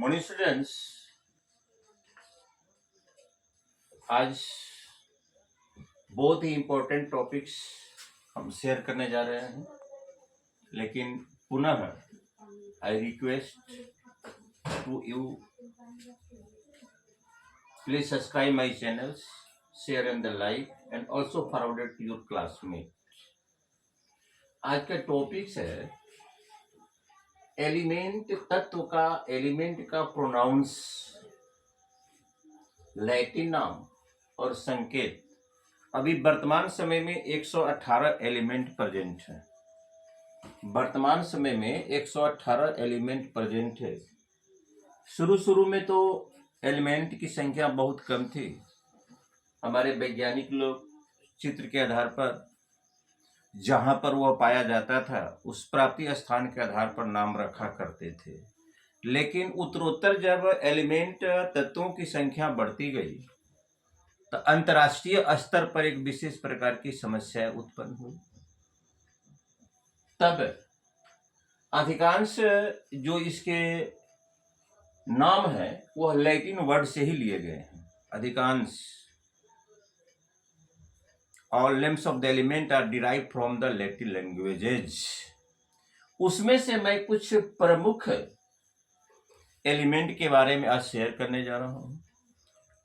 Morning students, आज बहुत ही इम्पोर्टेंट टॉपिक्स हम शेयर करने जा रहे हैं, लेकिन पुनः I request to you please subscribe my channels, share and the like and also forward it to your classmate. आज का टॉपिक्स है एलिमेंट, तत्व का एलिमेंट का प्रोनाउंस, लैटिन नाम और संकेत। अभी वर्तमान समय में 118 एलिमेंट प्रेजेंट है। वर्तमान समय में 118 एलिमेंट प्रेजेंट है। शुरू में तो एलिमेंट की संख्या बहुत कम थी। हमारे वैज्ञानिक लोग चित्र के आधार पर जहां पर वह पाया जाता था उस प्राप्ति स्थान के आधार पर नाम रखा करते थे। लेकिन उत्तरोत्तर जब एलिमेंट तत्वों की संख्या बढ़ती गई तो अंतर्राष्ट्रीय स्तर पर एक विशेष प्रकार की समस्या उत्पन्न हुई। तब अधिकांश जो इसके नाम है वह लैटिन वर्ड से ही लिए गए हैं। अधिकांश all names of the element are derived from the Latin languages। उसमें से मैं कुछ प्रमुख एलिमेंट के बारे में आज शेयर करने जा रहा हूँ।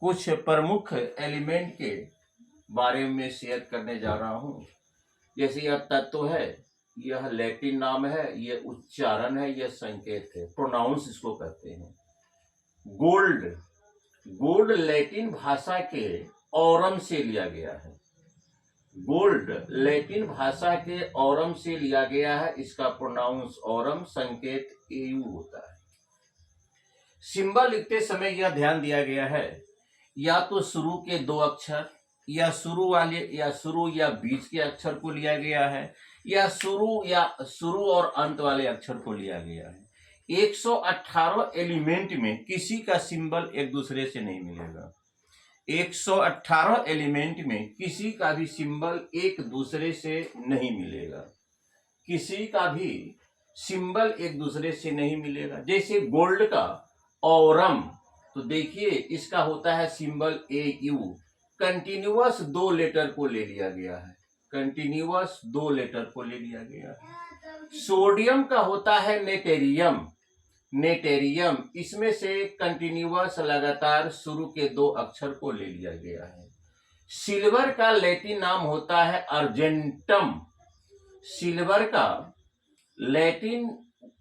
कुछ प्रमुख एलिमेंट के बारे में शेयर करने जा रहा हूँ। जैसे यह तत्व है, यह लैटिन नाम है, यह उच्चारण है, यह संकेत है, प्रोनाउंस इसको कहते हैं। गोल्ड लैटिन भाषा के ऑरम से लिया गया है। गोल्ड लैटिन भाषा के ऑरम से लिया गया है। इसका प्रोनाउंस ऑरम, संकेत एयू होता है। सिंबल लिखते समय यह ध्यान दिया गया है, या तो शुरू के दो अक्षर या शुरू या बीच के अक्षर को लिया गया है, या शुरू और अंत वाले अक्षर को लिया गया है। 118 एलिमेंट में किसी का सिंबल एक दूसरे से नहीं मिलेगा। 118 एलिमेंट में किसी का भी सिंबल एक दूसरे से नहीं मिलेगा। किसी का भी सिंबल एक दूसरे से नहीं मिलेगा। जैसे गोल्ड का औरम, तो देखिए इसका होता है सिंबल ए यू। कंटिन्यूअस दो लेटर को ले लिया गया है। कंटिन्यूअस दो लेटर को ले लिया गया है। सोडियम का होता है नेटेरियम, इसमें से कंटिन्यूअस लगातार शुरू के दो अक्षर को ले लिया गया है। सिल्वर का लैटिन नाम होता है अर्जेंटम। सिल्वर का लैटिन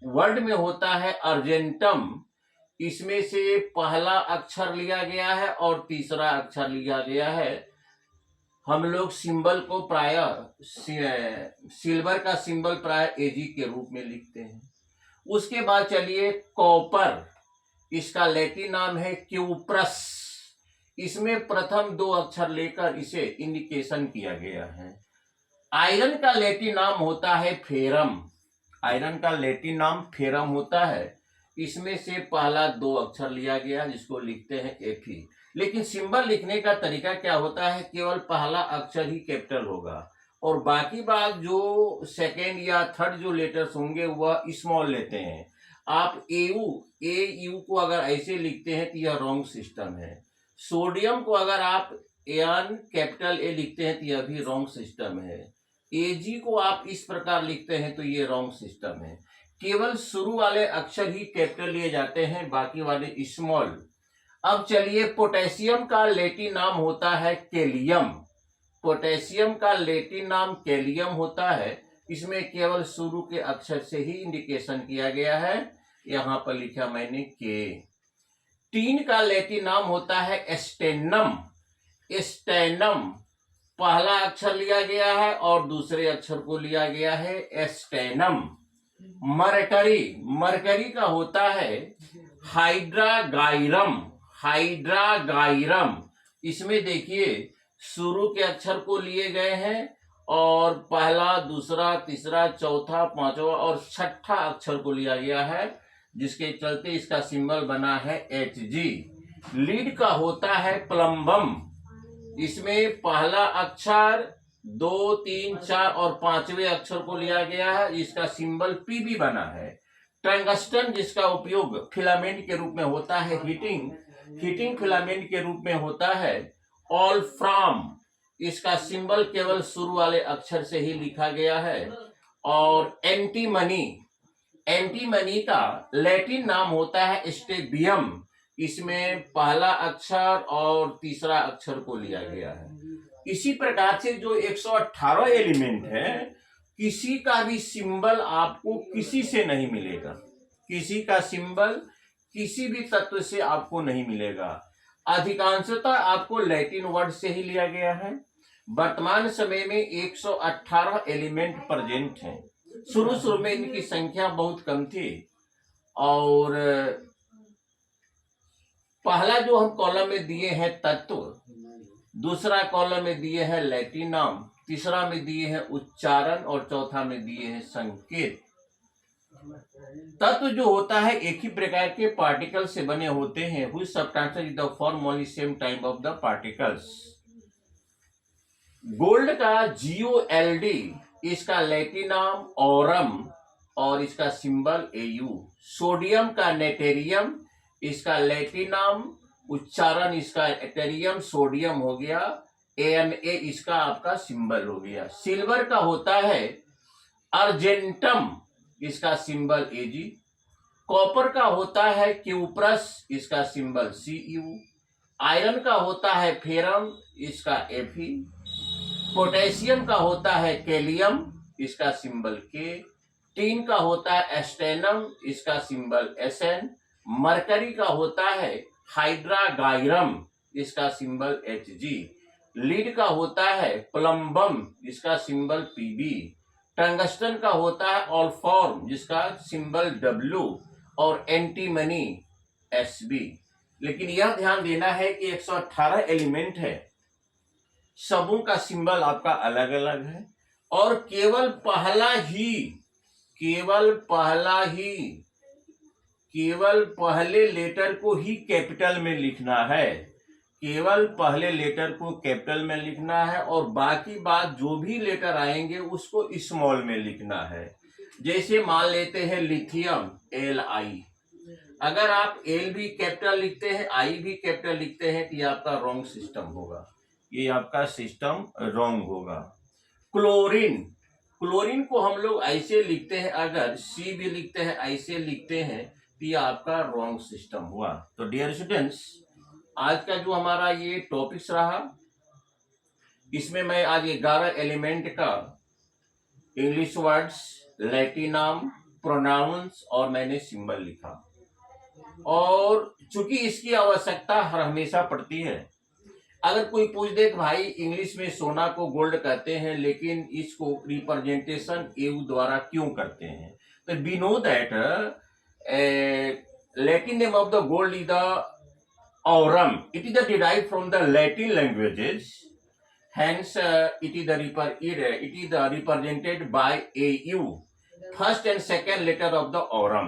वर्ड में होता है अर्जेंटम। इसमें से पहला अक्षर लिया गया है और तीसरा अक्षर लिया गया है। हम लोग सिंबल को सिल्वर का सिंबल प्राय एजी के रूप में लिखते हैं। उसके बाद चलिए कॉपर, इसका लैटिन नाम है क्यूप्रस। इसमें प्रथम दो अक्षर लेकर इसे इंडिकेशन किया गया है। आयरन का लैटिन नाम होता है फेरम। आयरन का लैटिन नाम फेरम होता है। इसमें से पहला दो अक्षर लिया गया जिसको लिखते हैं एफी। लेकिन सिंबल लिखने का तरीका क्या होता है, केवल पहला अक्षर ही कैपिटल होगा और बाकी बात जो सेकेंड या थर्ड जो लेटर्स होंगे वह स्मॉल लेते हैं। आप एयू को अगर ऐसे लिखते हैं तो यह रॉन्ग सिस्टम है। सोडियम को अगर आप एन कैपिटल ए लिखते हैं तो यह भी रॉन्ग सिस्टम है। एजी को आप इस प्रकार लिखते हैं तो ये रॉन्ग सिस्टम है। केवल शुरू वाले अक्षर ही कैपिटल लिए जाते हैं, बाकी वाले स्मॉल। अब चलिए पोटेशियम का लैटिन नाम होता है कैलियम। पोटेशियम का लैटिन नाम कैलियम होता है। इसमें केवल शुरू के अक्षर से ही इंडिकेशन किया गया है। यहां पर लिखा मैंने के। टीन का लैटिन नाम होता है एस्टेनम। पहला अक्षर लिया गया है और दूसरे अक्षर को लिया गया है एस्टेनम। मरकरी का होता है हाइड्रागाइरम। इसमें देखिए शुरू के अक्षर को लिए गए हैं और पहला, दूसरा, तीसरा, चौथा, पांचवा और छठा अक्षर को लिया गया है, जिसके चलते इसका सिंबल बना है HG। लीड का होता है प्लम्बम। इसमें पहला अक्षर, 2, 3, 4 और 5वें अक्षर को लिया गया है, इसका सिंबल PB बना है। टंगस्टन जिसका उपयोग फिलामेंट के रूप में होता है, हीटिंग फिलामेंट के रूप में होता है। वोल्फ्राम इसका सिंबल केवल शुरू वाले अक्षर से ही लिखा गया है। और एंटीमनी का लैटिन नाम होता है स्टेबियम, इसमें पहला अक्षर और तीसरा अक्षर को लिया गया है। इसी प्रकार से जो 118 एलिमेंट है, किसी का भी सिंबल आपको किसी से नहीं मिलेगा, किसी का सिंबल किसी भी तत्व से आपको नहीं मिलेगा। अधिकांशतः आपको लैटिन वर्ड से ही लिया गया है। वर्तमान समय में 118 एलिमेंट प्रेजेंट हैं। शुरू में इनकी संख्या बहुत कम थी और पहला जो हम कॉलम में दिए हैं तत्व, दूसरा कॉलम में दिए हैं लैटिन नाम, तीसरा में दिए हैं उच्चारण और चौथा में दिए हैं संकेत। तत्व जो होता है एक ही प्रकार के पार्टिकल से बने होते हैं, which substances is the form only same type of the particles। Gold का GOLD इसका लैटिन नाम ऑरम और इसका सिंबल AU। सोडियम का नेटेरियम इसका लैटिन नाम, उच्चारण इसका एटेरियम सोडियम हो गया, ANA इसका आपका सिंबल हो गया। सिल्वर का होता है अर्जेंटम, इसका सिंबल AG। कॉपर का होता है क्यूप्रस, इसका सिंबल CU। आयरन का होता है फेरम, इसका Fe। पोटेशियम का होता है कैलियम, इसका सिंबल K। टीन का होता है एस्टेनम, इसका सिंबल SN। मरकरी का होता है हाइड्रागायरम, इसका सिंबल HG। लीड का होता है प्लम्बम, इसका सिंबल PB। टंगस्टन का होता है ऑल्फॉर्म, जिसका सिंबल W। और एंटीमनी SB। लेकिन यह ध्यान देना है कि 118 एलिमेंट है, सबों का सिंबल आपका अलग अलग है और केवल पहले लेटर को ही कैपिटल में लिखना है, केवल पहले लेटर को कैपिटल में लिखना है और बाकी बात जो भी लेटर आएंगे उसको स्मॉल में लिखना है। जैसे मान लेते हैं लिथियम Li, अगर आप L भी कैपिटल लिखते हैं, I भी कैपिटल लिखते हैं तो ये आपका रॉन्ग सिस्टम होगा, ये आपका सिस्टम रॉन्ग होगा। क्लोरीन को हम लोग ऐसे लिखते हैं, अगर C भी लिखते हैं ऐसे लिखते हैं तो ये आपका रॉन्ग सिस्टम हुआ। तो डियर स्टूडेंट्स, आज का जो हमारा ये टॉपिक्स रहा, इसमें मैं आज 11 एलिमेंट का इंग्लिश वर्ड्स, लैटिन नाम, प्रोनाउंस और मैंने सिंबल लिखा। और चूंकि इसकी आवश्यकता हर हमेशा पड़ती है, अगर कोई पूछ दे कि भाई इंग्लिश में सोना को गोल्ड कहते हैं लेकिन इसको रिप्रेजेंटेशन EU द्वारा क्यों करते हैं, तो we know that Latin name of the gold is the aurum। It is derived from the Latin languages, hence it is represented by AU, first and second letter of the aurum।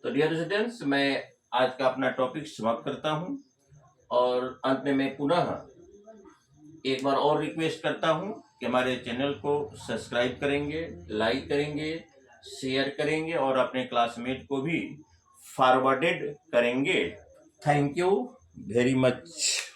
तो dear students, मैं आज का अपना topic समाप्त करता हूं और अंत में मैं पुनः एक बार और रिक्वेस्ट करता हूं कि हमारे चैनल को सब्सक्राइब करेंगे, लाइक करेंगे, शेयर करेंगे और अपने क्लासमेट को भी फॉरवर्डेड करेंगे। Thank you very much।